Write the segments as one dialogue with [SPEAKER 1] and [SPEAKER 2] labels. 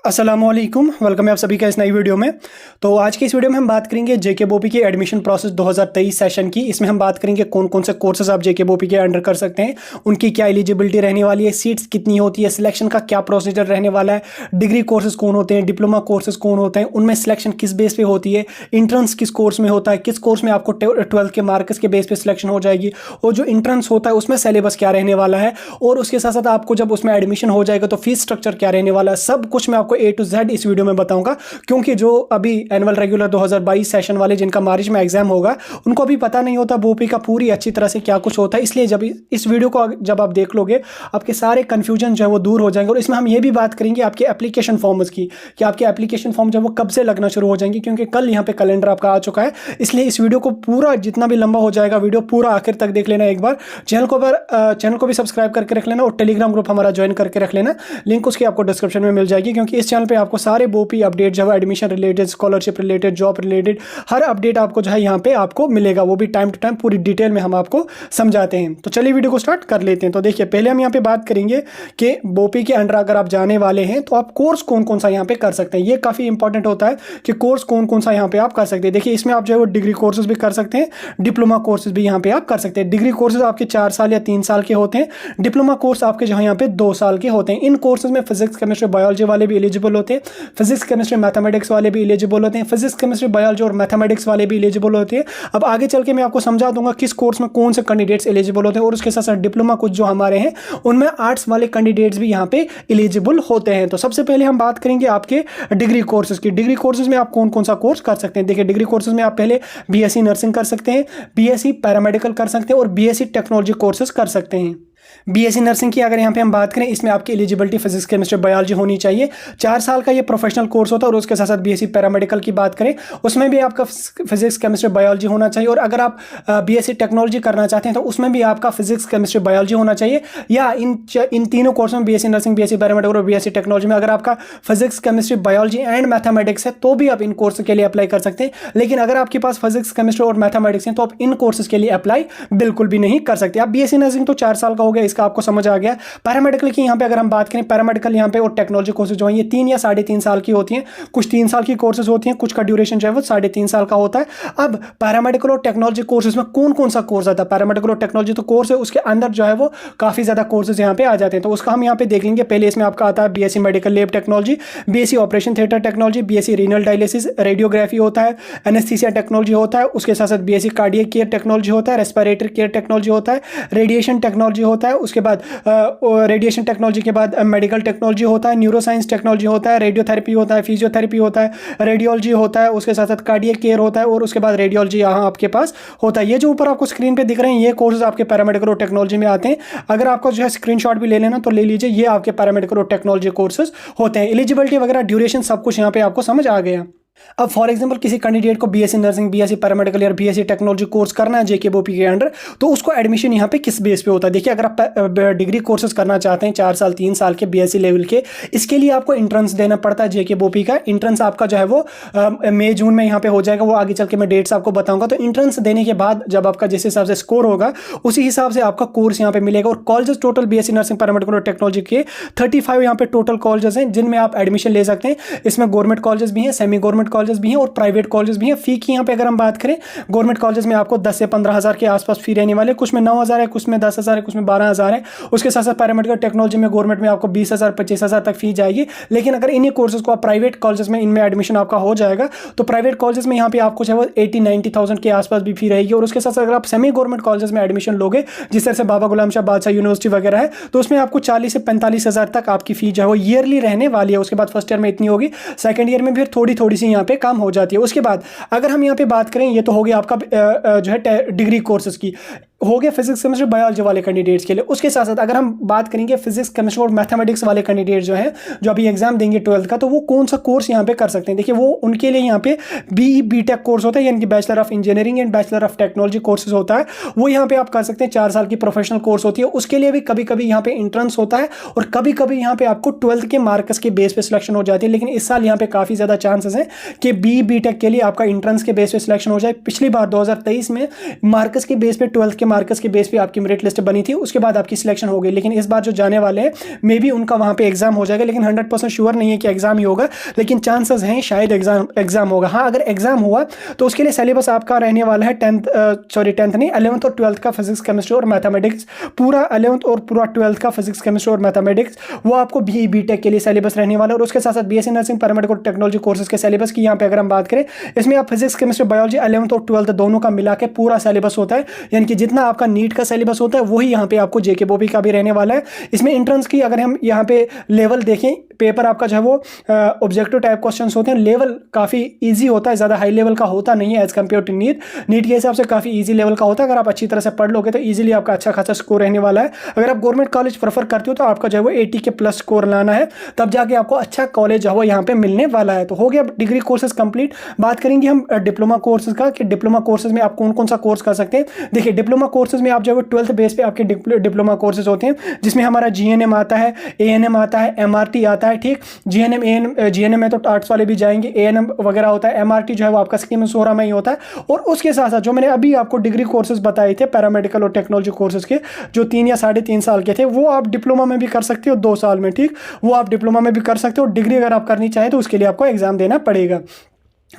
[SPEAKER 1] अस्सलामुअलैकुम, वेलकम है आप सभी का इस नई वीडियो में। तो आज की इस वीडियो में हम बात करेंगे जेके बोपी की एडमिशन प्रोसेस 2023 सेशन की। इसमें हम बात करेंगे कौन कौन से कोर्सेज आप जेके बोपी के अंडर कर सकते हैं, उनकी क्या एलिजिबिलिटी रहने वाली है, सीट्स कितनी होती है, सिलेक्शन का क्या प्रोसीजर रहने वाला है, डिग्री कोर्सेज कौन होते हैं, डिप्लोमा कोर्सेज कौन होते हैं, उनमें सिलेक्शन किस बेस पे होती है, इंट्रेंस किस कोर्स में होता है, किस कोर्स में आपको 12th के मार्क्स के बेस पे सिलेक्शन हो जाएगी, और जो इंट्रेंस होता है उसमें सिलेबस क्या रहने वाला है, और उसके साथ साथ आपको जब उसमें एडमिशन हो जाएगा तो फीस स्ट्रक्चर क्या रहने वाला है, सब कुछ मैं आपको A to Z इस वीडियो में बताऊंगा। क्योंकि जो अभी एनुअल रेगुलर 2022 सेशन वाले जिनका मार्च में एग्जाम होगा उनको अभी पता नहीं होता बोपी का पूरी अच्छी तरह से क्या कुछ होता है, इसलिए जब इस वीडियो को जब आप देख लोगे आपके सारे कंफ्यूजन जो है वो दूर हो जाएंगे। और इसमें हम ये भी बात करेंगे आपके एप्लीकेशन फॉर्म्स की कि आपके एप्लीकेशन फॉर्म जो है वो कब से लगना शुरू हो जाएंगे, क्योंकि कल यहाँ पे कैलेंडर आपका आ चुका है। इसलिए इस वीडियो को पूरा जितना भी लंबा हो जाएगा वीडियो पूरा आखिर तक देख लेना। एक बार चैनल को भी सब्सक्राइब करके रख लेना और टेलीग्राम ग्रुप हमारा ज्वाइन करके रख लेना, लिंक उसकी आपको डिस्क्रिप्शन में मिल जाएगी। क्योंकि इस चैनल पे आपको सारे बोपी अपडेट जो है admission related, scholarship related, job related हर अपडेट आपको जो है यहाँ पे आपको मिलेगा, वो भी टाइम टू टाइम पूरी डिटेल में हम आपको समझाते हैं। तो चलिए वीडियो को स्टार्ट कर लेते हैं। तो देखिए पहले हम यहाँ पे बात करेंगे कि बोपी के अंडर अगर आप जाने वाले हैं तो आप कोर्स कौन कौन सा यहाँ पे कर सकते हैं। ये काफी इंपॉर्टेंट होता है कि कोर्स कौन कौन सा यहाँ पे आप कर सकते हैं। देखिए इसमें आप जो है वो डिग्री कोर्सेज भी कर सकते हैं, डिप्लोमा कोर्सेज भी यहाँ पे आप कर सकते हैं। डिग्री कोर्सेज आपके 4 साल या 3 साल के होते हैं, डिप्लोमा कोर्स आपके जो यहाँ पे 2 साल के होते हैं। इन कोर्सेज में फिजिक्स केमिस्ट्री बायोलॉजी वाले भी एलिजिबल होते हैं, फिजिक्स केमिस्ट्री मैथमेटिक्स वाले भी एलिजिबल होते हैं, फिजिक्स केमिस्ट्री बायोलॉजी और मैथमेटिक्स वाले भी एलिजिबल होते हैं। अब आगे चल के मैं आपको समझा दूंगा किस कोर्स में कौन से कैंडिडेट्स एलिजिबल होते हैं, और उसके साथ साथ डिप्लोमा कुछ जो हमारे हैं उनमें आर्ट्स वाले कैंडिडेट्स भी यहाँ पे एलिजिबल होते हैं। तो सबसे पहले हम बात करेंगे आपके डिग्री कोर्सेज की। डिग्री कोर्सेज में आप कौन कौन सा कोर्स कर सकते हैं। देखिए डिग्री कोर्सेज में आप पहले बीएससी नर्सिंग कर सकते हैं, बीएससी पैरामेडिकल कर सकते हैं और बीएससी टेक्नोलॉजी कोर्सेज कर सकते हैं। बीएससी नर्सिंग की अगर यहाँ पे हम बात करें, इसमें आपकी एलिजिबिलिटी फिजिक्स केमिस्ट्री बायोलॉजी होनी चाहिए। 4 साल का ये प्रोफेशनल कोर्स होता है। और उसके साथ साथ बीएससी पैरामेडिकल की बात करें उसमें भी आपका फिजिक्स केमिस्ट्री बायोलॉजी होना चाहिए। और अगर आप बीएससी टेक्नोलॉजी करना चाहते हैं तो उसमें भी आपका फिजिक्स केमिस्ट्री बायोलॉजी होना चाहिए। या इन तीनों कोर्स में बीएससी नर्सिंग, बीएससी पैरामेडिकल और बीएससी टेक्नोलॉजी में अगर आपका physics chemistry biology and mathematics है तो भी आप इन कोर्स के लिए अप्लाई कर सकते हैं। लेकिन अगर आपके पास फिजिक्स केमिस्ट्री और मैथमेटिक्स है तो आप इन कोर्सेज के लिए अप्लाई बिल्कुल भी नहीं कर सकते। आप बीएससी नर्सिंग तो 4 साल का हो गया, इसका आपको समझ आ गया। पैरामेडिकल की यहाँ पे अगर हम बात करें, पैरामेडिकल यहाँ पे और टेक्नोलॉजी कोर्सेज जो है ये 3 या 3.5 साल की होती हैं। कुछ 3 साल की कोर्सेज होती हैं, कुछ का ड्यूरेशन जो है वो 3.5 साल का होता है। अब पैरामेडिकल और टेक्नोलॉजी कोर्सेज में कौन कौन सा कोर्स आता है। पैरामेडिकल और टेक्नोलॉजी तो कोर्स है, उसके अंदर जो है वो काफी ज्यादा कोर्सेज यहाँ पे आ जाते हैं। तो उसका हम यहाँ पे देख लेंगे। पहले इसमें आपका आता है BSc medical lab technology, BSc operation theatre technology, BSc renal dialysis radiography होता है, एनेस्थीसिया टेक्नोलॉजी होता है। उसके साथ साथ बीएससी कार्डियक केयर टेक्नोलॉजी होता है, रेस्पिरेटरी केयर टेक्नोलॉजी होता है, रेडिएशन टेक्नोलॉजी होता है। उसके बाद रेडिएशन टेक्नोलॉजी के बाद मेडिकल टेक्नोलॉजी होता है, न्यूरोसाइंस टेक्नोलॉजी होता है, रेडियोथेरेपी होता है, फिजियोथेरेपी होता है, रेडियोलॉजी होता है, उसके साथ साथ कार्डियक केयर होता है, और उसके बाद रेडियोलॉजी यहाँ आपके पास होता है। ये जो ऊपर आपको स्क्रीन पे दिख रहे हैं ये कोर्सेज आपके पैरामेडिकल और टेक्नोलॉजी में आते हैं। अगर आपको जो है स्क्रीनशॉट भी ले लेना तो ले लीजिए, ये आपके पैरामेडिकल और टेक्नोलॉजी कोर्सेज होते हैं। एलिजिबिलिटी वगैरह ड्यूरेशन सब कुछ यहाँ पे आपको समझ आ गया। अब फॉर एग्जांपल किसी कैंडिडेट को बीएससी नर्सिंग, बीएससी पैरामेडिकल या बीएससी टेक्नोलॉजी कोर्स करना है जेके बोपी के अंडर, तो उसको एडमिशन यहाँ पे किस बेस पे होता है। देखिए अगर आप डिग्री कोर्सेज करना चाहते हैं 4 साल 3 साल के बीएससी लेवल के, इसके लिए आपको इंट्रेंस देना पड़ता है जेके बोपी का। इंट्रेंस आपका जो है वो मई जून में यहाँ पे हो जाएगा, वो आगे चल के मैं डेट्स आपको बताऊंगा। तो इंट्रेंस देने के बाद जब आपका जिस हिसाब से स्कोर होगा उसी हिसाब से आपका कोर्स यहाँ पे मिलेगा। और colleges total BSc nursing paramedical और टेक्नोलॉजी के 35 यहाँ पे टोटल कॉलेजेस हैं जिनमें आप एडमिशन ले सकते हैं। इसमें गवर्नमेंट कॉलेजेस भी हैं, सेमी गवर्नमेंट कॉलेजेस भी हैं और प्राइवेट कॉलेज भी हैं। फी की यहाँ पे अगर हम बात करें, गवर्नमेंट कॉलेज में आपको 10 से 15 हज़ार के आसपास फी रहने वाले, कुछ में 9,000 है, कुछ में 10,000 है, कुछ में 12,000 है। उसके साथ साथ पैरामेडिकल टेक्नोलॉजी में गवर्नमेंट में आपको 20,000 25,000 तक फी जाएगी। लेकिन अगर इन्हीं कोर्सेज को आप प्राइवेट कॉलेज में इनमें एडमिशन आपका हो जाएगा तो प्राइवेट कॉलेज में यहाँ पे आपको जो है 80-90,000 के आसपास भी फी रहेगी। और उसके साथ साथ अगर आप सेमी गवर्नमेंट कॉलेज में एडमिशन लोगे, जिस तरह से बाबा गुलाम शाह बादशाह यूनिवर्सिटी वगैरह है, तो उसमें आपको 40 से 45,000 तक आपकी फी जो है वो ईयरली रहने वाली है। उसके बाद फर्स्ट ईयर में इतनी होगी, सेकंड ईयर में फिर थोड़ी सी यहाँ पे कम हो जाती है। उसके बाद अगर हम यहाँ पे बात करें, ये तो हो गया आपका जो है डिग्री कोर्सेज की, हो गया फिजिक्स केमिस्ट्री बायोलॉजी वाले कैंडिडेट्स के लिए। उसके साथ साथ अगर हम बात करेंगे फिजिक्स केमिस्ट्री और मैथमेटिक्स वाले कैंडिडेट जो हैं, जो अभी एग्जाम देंगे 12th का, तो वो कौन सा कोर्स यहाँ पे कर सकते हैं। देखिए वो उनके लिए यहाँ पे बीई बीटेक कोर्स होता है, यानी कि bachelor of engineering and bachelor of technology courses होता है, वो यहाँ पे आप कर सकते हैं। 4 साल की प्रोफेशनल कोर्स होती है। उसके लिए भी कभी कभी यहाँ पे इंट्रेंस होता है और कभी कभी यहाँ पे आपको 12th के मार्क्स के बेस पे सिलेक्शन हो जाती है। लेकिन इस साल यहाँ पे काफी ज्यादा चांसेस हैं कि बीई बीटेक के लिए आपका इंट्रेंस के बेस पे सिलेक्शन हो जाए। पिछली बार 2023 में मार्क्स के बेस पे 12th के मार्क्स के बेस पे आपकी मेरिट लिस्ट बनी थी, उसके बाद आपकी सिलेक्शन हो गई। लेकिन इस बार जो जाने वाले हैं मे बी उनका वहाँ पे एग्जाम हो जाएगा, लेकिन 100% श्योर नहीं है कि एग्जाम ही होगा, लेकिन चांसेस हैं शायद एग्जाम होगा। हाँ, अगर एग्जाम हुआ तो उसके लिए सिलेबस आपका रहने वाला है 10th नहीं 11th और 12th का फिजिक्स केमिस्ट्री और मैथमेटिक्स, पूरा 11th और पूरा 12th का फिजिक्स केमिस्ट्री और मैथमेटिक्स वो आपको बीटेक के लिए सिलेबस रहने वाला है। और उसके साथ साथ BSc nursing paramedical technology courses के सिलेबस की यहाँ पे अगर हम बात करें, इसमें आप फिजिक्स केमिस्ट्री बायोलॉजी 11th और 12th दोनों का मिला के पूरा सिलेबस होता है, यानी कि जितना आपका नीट का सिलेबस होता है वही यहाँ पे आपको जेके बोपी का भी रहने वाला है। इसमें एंट्रेंस की अगर हम यहाँ पे लेवल देखें, पेपर आपका जो है वो ऑब्जेक्टिव टाइप क्वेश्चंस होते हैं, लेवल काफ़ी इजी होता है, ज़्यादा हाई लेवल का होता नहीं है एज कम्पेयर टू नीट के हिसाब से काफ़ी इजी लेवल का होता है। अगर आप अच्छी तरह से पढ़ लोगे तो इजीली आपका अच्छा खासा स्कोर रहने वाला है। अगर आप गवर्नमेंट कॉलेज प्रेफर करते हो तो आपका जो है वो 80 के प्लस स्कोर लाना है, तब जाके आपको अच्छा कॉलेज जो है वो यहाँ पे मिलने वाला है। तो हो गया डिग्री कोर्सेज कंप्लीट। बात करेंगे हम डिप्लोमा कोर्सेज का कि डिप्लोमा कोर्सेज में आप कौन कौन सा कोर्स कर सकते हैं। देखिए, डिप्लोमा कोर्सेज में आप जो है 12th बेस पे आपके डिप्लोमा कोर्सेज होते हैं, जिसमें हमारा जीएनएम आता है, एएनएम आता है, एमआरटी आता है। ठीक, जीएनएम में तो आर्ट्स वाले भी जाएंगे, एएनएम वगैरह होता है, एमआरटी जो है वो आपका स्कीम 16 में ही होता है। और उसके साथ साथ जो मैंने अभी आपको डिग्री कोर्सेज बताए थे पैरामेडिकल और टेक्नोलॉजी कोर्सेज के, जो 3 या 3.5 साल के थे, वो आप डिप्लोमा में भी कर सकते हो 2 साल में। ठीक, वो आप डिप्लोमा में भी कर सकते हो। डिग्री अगर आप करनी चाहें तो उसके लिए आपको एग्जाम देना पड़ेगा।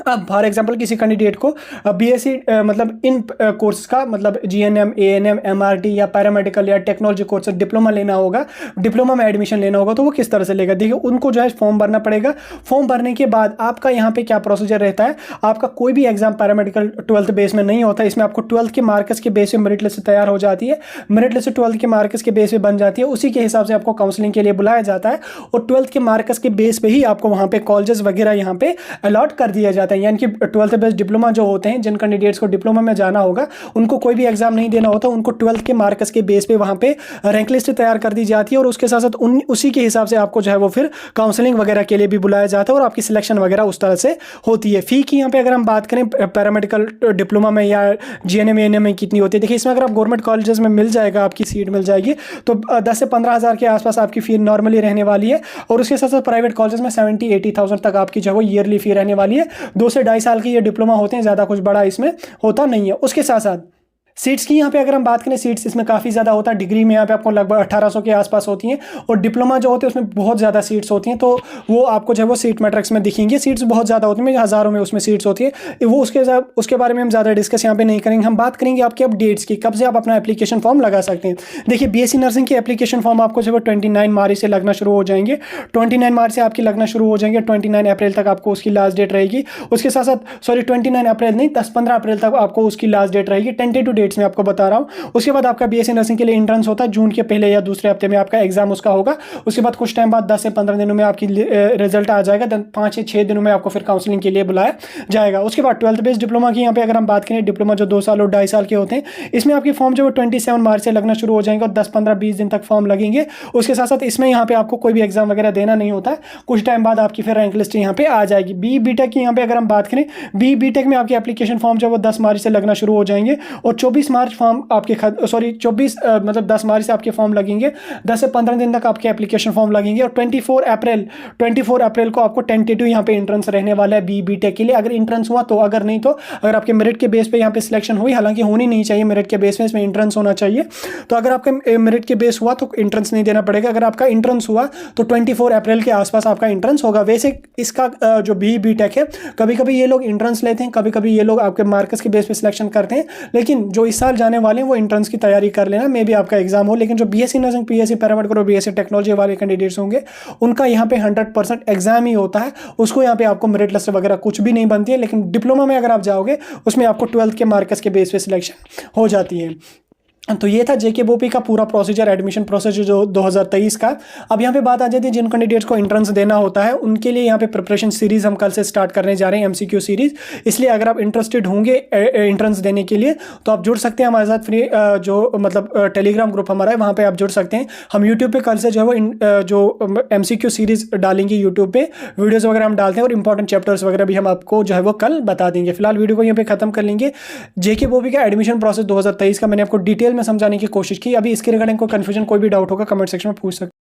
[SPEAKER 1] अब फॉर एग्जांपल किसी कैंडिडेट को बीएससी मतलब इन कोर्स का मतलब जीएनएम, एएनएम, एमआरटी या पैरामेडिकल या टेक्नोलॉजी कोर्स डिप्लोमा लेना होगा, डिप्लोमा में एडमिशन लेना होगा, तो वो किस तरह से लेगा। देखिए, उनको जो है फॉर्म भरना पड़ेगा। फॉर्म भरने के बाद आपका यहाँ पे क्या प्रोसीजर रहता है, आपका कोई भी एग्जाम पैरामेडिकल 12th बेस में नहीं होता। इसमें आपको 12th के मार्क्स के बेस पे मेरिट लिस्ट तैयार हो जाती है, मेरिट लिस्ट 12th के मार्क्स के बेस पे बन जाती है, उसी के हिसाब से आपको काउंसलिंग के लिए बुलाया जाता है। और 12th के मार्क्स के बेस पे ही आपको वहाँ पे कॉलेजेस वगैरह यहाँ पे अलॉट कर दिया जाता है। यानी कि 12th बेस्ड डिप्लोमा जो होते हैं, जिन कैंडिडेट्स को डिप्लोमा में जाना होगा उनको कोई भी एग्जाम नहीं देना होता, उनको 12th के मार्क्स के बेस पे वहाँ पे रैंक लिस्ट तैयार कर दी जाती है। और उसके साथ साथ उसी के हिसाब से आपको जो है वो फिर काउंसलिंग वगैरह के लिए भी बुलाया जाता है और आपकी सिलेक्शन वगैरह उस तरह से होती है। फी की यहाँ पे अगर हम बात करें पैरामेडिकल डिप्लोमा में या जीएनएम एएनएम में कितनी होती है, देखिए इसमें अगर आप गवर्नमेंट कॉलेजेस में मिल जाएगा, आपकी सीट मिल जाएगी, तो 10 से 15 हज़ार के आसपास आपकी फी नॉर्मली रहने वाली है। और उसके साथ साथ प्राइवेट कॉलेजेस में 70-80,000 तक आपकी जो है वो ईयरली फी रहने वाली है। 2 से 2.5 साल की ये डिप्लोमा होते हैं, ज़्यादा कुछ बड़ा इसमें होता नहीं है। उसके साथ साथ सीट्स की यहाँ पे अगर हम बात करें, सीट्स इसमें काफ़ी ज़्यादा होता है। डिग्री में यहाँ पे आपको लगभग 1800 के आसपास होती हैं, और डिप्लोमा जो होते हैं उसमें बहुत ज़्यादा सीट्स होती हैं, तो वो आपको जो है वो सीट मैट्रिक्स में दिखेंगे। सीट्स बहुत ज़्यादा होती हैं, हज़ारों में उसमें सीट्स होती है। वो उसके बारे में हम ज़्यादा डिस्कस यहाँ पे नहीं करेंगे। हम बात करेंगे आपके अब डेट्स की, कब से आप अपना एप्लीकेशन फॉर्म लगा सकते हैं। देखिए, बीएससी नर्सिंग के एप्लीकेशन फॉर्म आपको जो है 29 मार्च से लगना शुरू हो जाएंगे। 29 मार्च से आपकी लगना शुरू हो जाएंगे, 29 अप्रैल तक आपको उसकी लास्ट डेट रहेगी। उसके साथ साथ 29 अप्रैल नहीं, 10-15 अप्रैल तक आपको उसकी लास्ट डेट रहेगी। टेंटेटिव डेट्स में आपको बता रहा हूँ। उसके बाद आपका बीएससी नर्सिंग के लिए एंट्रेंस होता है, जून के पहले या दूसरे हफ्ते में आपका एग्जाम उसका होगा। उसके बाद कुछ टाइम बाद 10 से 15 दिनों में आपकी रिजल्ट आ जाएगा। 5 से 6 दिनों में आपको फिर काउंसलिंग के लिए बुलाया जाएगा। उसके बाद 12th बेस्ड डिप्लोमा की यहाँ पे अगर हम बात करें, डिप्लोमा जो 2 साल और 2.5 साल के होते हैं, इसमें आपके फॉर्म जो 27 मार्च से लगना शुरू हो जाएंगे और 10-15-20 दिन तक फॉर्म लगेंगे। उसके साथ साथ इसमें यहाँ पे आपको कोई भी एग्जाम वगैरह देना नहीं होता है। कुछ टाइम बाद आपकी फिर रैंक लिस्ट यहाँ पे आ जाएगी। बीटेक की यहाँ पे अगर हम बात करें, बीटेक में आपकी एप्लीकेशन फॉर्म जो वो 10 मार्च से लगना शुरू हो जाएंगे और 24 मार्च फॉर्म आपके 10 मार्च से आपके फॉर्म लगेंगे। 10 से 15 दिन तक आपके एप्लीकेशन फॉर्म लगेंगे और 24 अप्रैल को आपको टेंटेटिव यहाँ पे एंट्रेंस रहने वाला है बीटेक के लिए। अगर एंट्रेंस हुआ तो, अगर नहीं तो अगर आपके मेरिट के बेस पे यहाँ पे सिलेक्शन हुई, हालांकि होनी नहीं चाहिए मेरिट के बेस पे, इसमें एंट्रेंस होना चाहिए। तो अगर आपका मेरिट के बेस हुआ तो एंट्रेंस नहीं देना पड़ेगा। अगर आपका एंट्रेंस हुआ तो 24 अप्रैल के आसपास आपका एंट्रेंस होगा। वैसे इसका जो बीटेक है, कभी कभी ये लोग एंट्रेंस लेते हैं, कभी कभी ये लोग आपके मार्क्स के बेस पे सिलेक्शन करते हैं, लेकिन जो इस साल जाने वाले हैं वो एंट्रेंस की तैयारी कर लेना, मे भी आपका एग्जाम हो। लेकिन जो बीएससी नर्सिंग, बीएससी पैरामेडिकल और बीएससी टेक्नोलॉजी वाले कैंडिडेट्स होंगे, उनका यहाँ पे 100% एग्जाम ही होता है। उसको यहाँ पे आपको मेरिट लिस्ट वगैरह कुछ भी नहीं बनती है। लेकिन डिप्लोमा में अगर आप जाओगे, उसमें आपको 12th के मार्क्स के बेस पे सिलेक्शन हो जाती है। तो ये था जेके बोपी का पूरा प्रोसीजर, एडमिशन प्रोसीजर जो 2023 का। अब यहाँ पे बात आ जाती है जिन कैंडिडेट्स को एंट्रेंस देना होता है, उनके लिए यहाँ पे प्रिपरेशन सीरीज हम कल से स्टार्ट करने जा रहे हैं, एमसीक्यू सीरीज। इसलिए अगर आप इंटरेस्टेड होंगे एंट्रेंस देने के लिए तो आप जुड़ सकते हैं हमारे साथ। फ्री जो मतलब टेलीग्राम ग्रुप हमारा है, वहाँ पर आप जुड़ सकते हैं। हम यूट्यूब पर कल से जो है वो जो एमसीक्यू सीरीज डालेंगे, यूट्यूब पर वीडियोज़ वगैरह हम डालते हैं और इंपॉर्टेंट चैप्टर्स वगैरह भी हम आपको जो है वो कल बता देंगे। फिलहाल वीडियो को यहाँ पे खत्म कर लेंगे। जेके बोपी का एडमिशन प्रोसेस 2023 का मैंने आपको डिटेल में समझाने की कोशिश की। अभी इसके रिगार्डिंग कोई कंफ्यूजन, कोई भी डाउट होगा, कमेंट सेक्शन में पूछ सकते हैं।